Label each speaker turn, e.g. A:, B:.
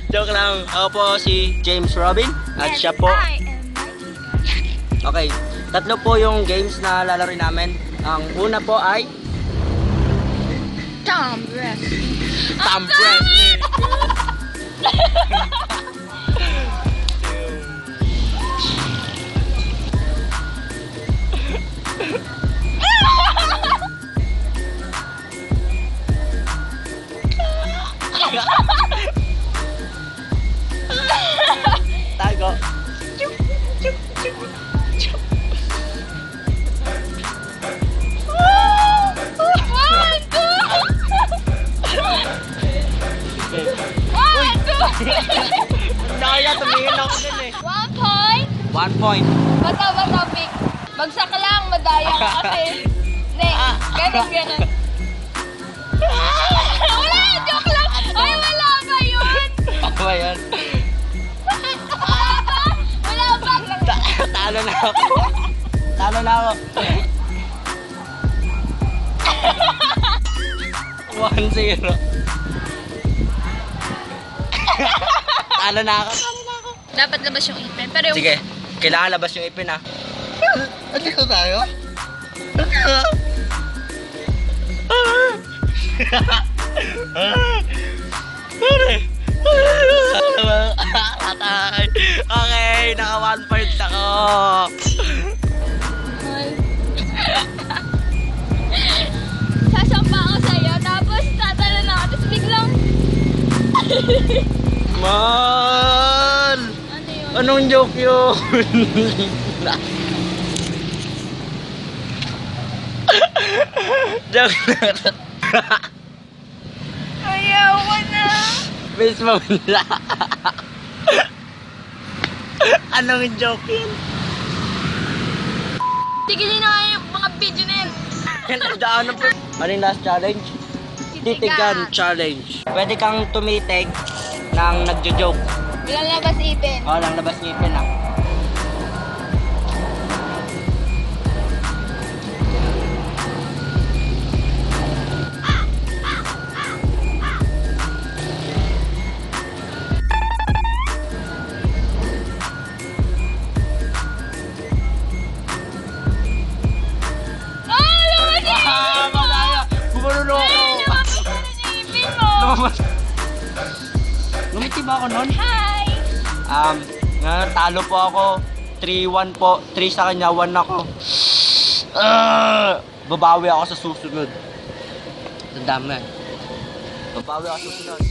A: Joke lang. Ako po si James Robin. At siya po. Okay. Tatlo po yung games na lalaro namin. Ang una po ay
B: Tom Wrestling.
A: Tom Wrestling. Tago. Nakaya, tumingin ako dun eh.
B: 1 point.
A: 1 point.
B: Basta topic. Bagsak lang, madaya ka kasi. Next. Ganun. Wala, joke lang. Ay, wala ba yun?
A: Ano ba yan?
B: Wala ba?
A: Talo na ako. Talo na ako. 1-0. Talo na ako.
B: Dapat labas yung ipin. Pero yung...
A: Sige, kailangan labas yung ipin ah. Andito tayo? Okay, naka 1 point ako.
B: Sasampa ako sa'yo, tapos tatalo na ako, tapos biglang...
A: Man!
B: Ano yun?
A: Anong joke yun? Joke na.
B: Ayaw ko na.
A: Miss mo na. Anong joke yun?
B: Tigilin na nga yung mga video na yun.
A: Ano yung last challenge? Titigan challenge. Pwede kang tumitig ng nagjo-joke.
B: Bilang labas ipin.
A: O, lang labas ngipin lang. Malaya! Gumanulo ako!
B: Ipin mo.
A: Lumiti ba ako nun?
B: Hi!
A: Talo po ako. 3-1 po. 3 sa kanya, 1 ako. Babawi ako sa susunod. Tandaan mo yan. Babawi ako sa susunod.